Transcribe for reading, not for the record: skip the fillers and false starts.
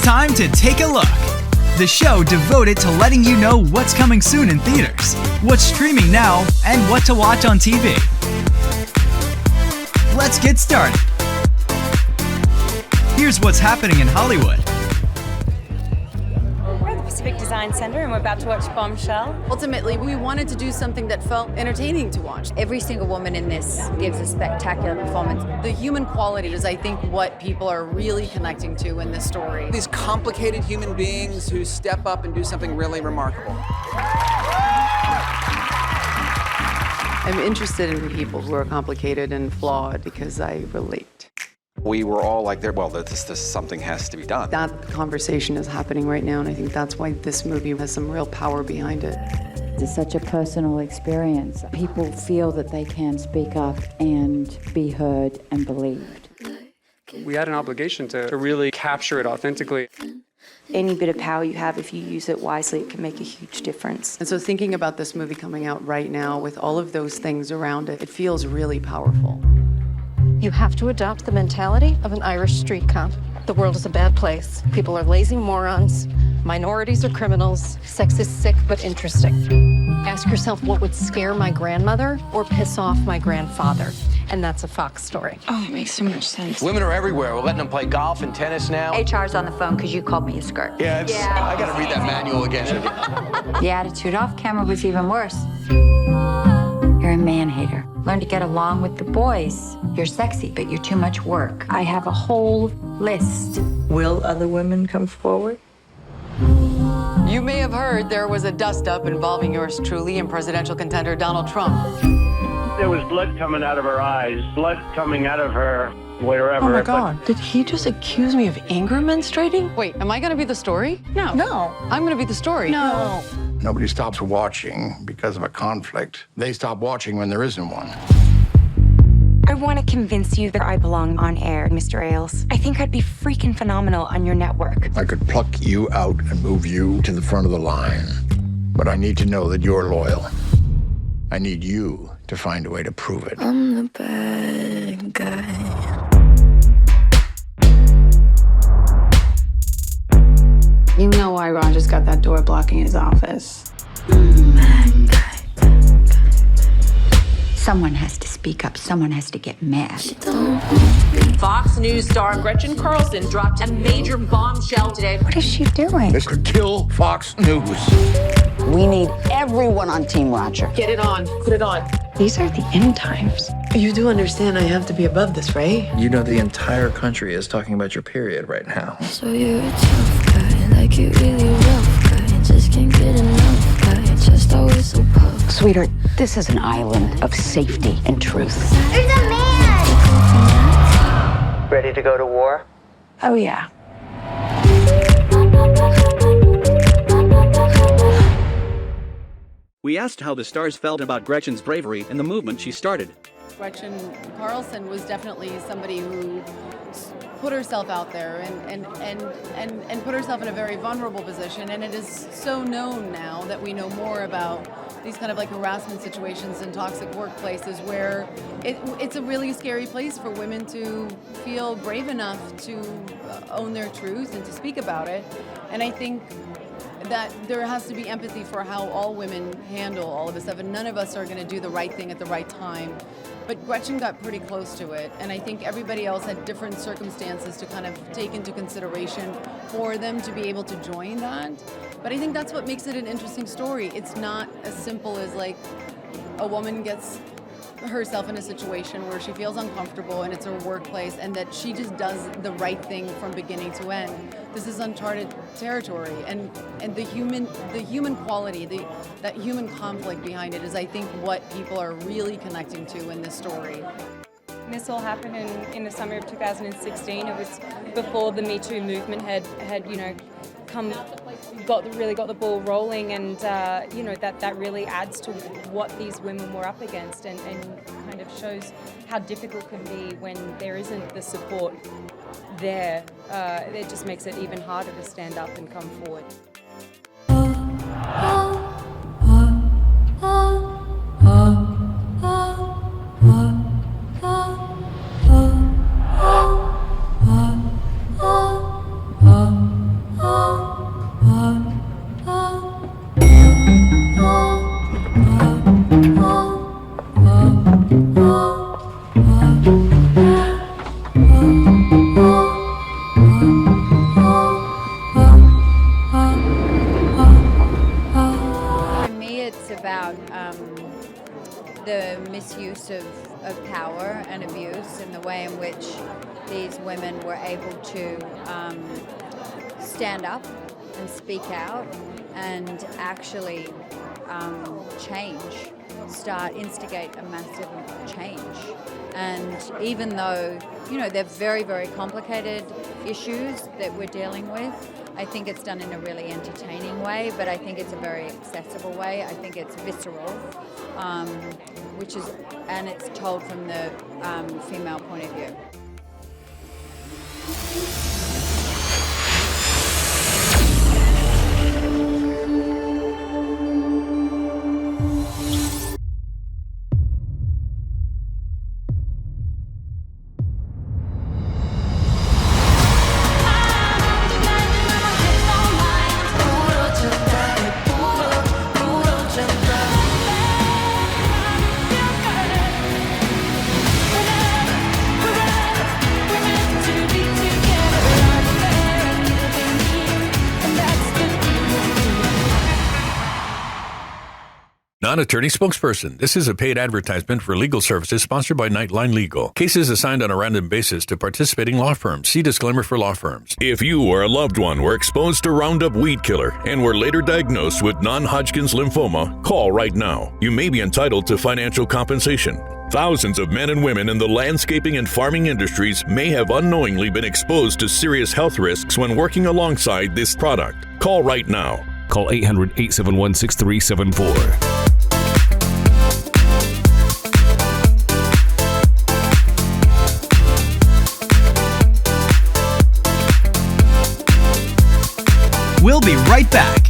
time to take a look. The show devoted to letting you know what's coming soon in theaters, what's streaming now, and what to watch on TV. Let's get started. Here's what's happening in Hollywood. We're at the Pacific Design Center and we're about to watch Bombshell. Ultimately, we wanted to do something that felt entertaining to watch. Every single woman in this gives a spectacular performance. The human quality is, I think, what people are really connecting to in this story. These complicated human beings who step up and do something really remarkable. I'm interested in people who are complicated and flawed because I relate. We were all like, this something has to be done. That conversation is happening right now, and I think that's why this movie has some real power behind it. It's such a personal experience. People feel that they can speak up and be heard and believed. We had an obligation to really capture it authentically. Any bit of power you have, if you use it wisely, it can make a huge difference. And so thinking about this movie coming out right now with all of those things around it, it feels really powerful. You have to adopt the mentality of an Irish street cop. The world is a bad place. People are lazy morons. Minorities are criminals. Sex is sick but interesting. Ask yourself what would scare my grandmother or piss off my grandfather. And that's a Fox story. Oh, it makes so much sense. Women are everywhere. We're letting them play golf and tennis now. HR's on the phone because you called me a skirt. Yeah, I gotta read that manual again. The attitude off camera was even worse. You're a man-hater. Learn to get along with the boys. You're sexy, but you're too much work. I have a whole list. Will other women come forward? You may have heard there was a dust-up involving yours truly and presidential contender Donald Trump. There was blood coming out of her eyes, blood coming out of her wherever. Oh my God, did he just accuse me of anger menstruating? Wait, am I gonna be the story? No. No. I'm gonna be the story. No. Nobody stops watching because of a conflict. They stop watching when there isn't one. I want to convince you that I belong on air, Mr. Ailes. I think I'd be freaking phenomenal on your network. I could pluck you out and move you to the front of the line. But I need to know that you're loyal. I need you to find a way to prove it. I'm the bad guy. You know why Roger's got that door blocking his office. Someone has to speak up. Someone has to get mad. Fox News star Gretchen Carlson dropped a major bombshell today. What is she doing? This could kill Fox News. We need everyone on Team Roger. Get it on. Put it on. These are the end times. You do understand I have to be above this, right? You know the entire country is talking about your period right now. So you're a tough guy, like you really rough guy. Just can't get enough guy, just always so puff. Sweetheart, this is an island of safety and truth. There's a man! Ready to go to war? Oh yeah. We asked how the stars felt about Gretchen's bravery and the movement she started. Gretchen Carlson was definitely somebody who put herself out there and put herself in a very vulnerable position. And it is so known now that we know more about these kind of like harassment situations and toxic workplaces where it's a really scary place for women to feel brave enough to own their truth and to speak about it. And I think that there has to be empathy for how all women handle all of this stuff, and none of us are going to do the right thing at the right time. But Gretchen got pretty close to it, and I think everybody else had different circumstances to kind of take into consideration for them to be able to join that. But I think that's what makes it an interesting story. It's not as simple as like a woman gets herself in a situation where she feels uncomfortable and it's her workplace and that she just does the right thing from beginning to end. This is uncharted territory, and the human quality, that human conflict behind it is, I think, what people are really connecting to in this story. This all happened in the summer of 2016. It was before the Me Too movement had really got the ball rolling, and that really adds to what these women were up against, and kind of shows how difficult it can be when there isn't the support there. It just makes it even harder to stand up and come forward. of power and abuse, and the way in which these women were able to stand up and speak out and actually instigate a massive change. And even though, they're very, very complicated issues that we're dealing with, I think it's done in a really entertaining way, but I think it's a very accessible way. I think it's visceral, and it's told from the female point of view. Non-attorney spokesperson. This is a paid advertisement for legal services sponsored by Nightline Legal. Cases assigned on a random basis to participating law firms. See disclaimer for law firms. If you or a loved one were exposed to Roundup weed killer and were later diagnosed with non-Hodgkin's lymphoma, call right now. You may be entitled to financial compensation. Thousands of men and women in the landscaping and farming industries may have unknowingly been exposed to serious health risks when working alongside this product. Call right now. Call 800-871-6374. We'll be right back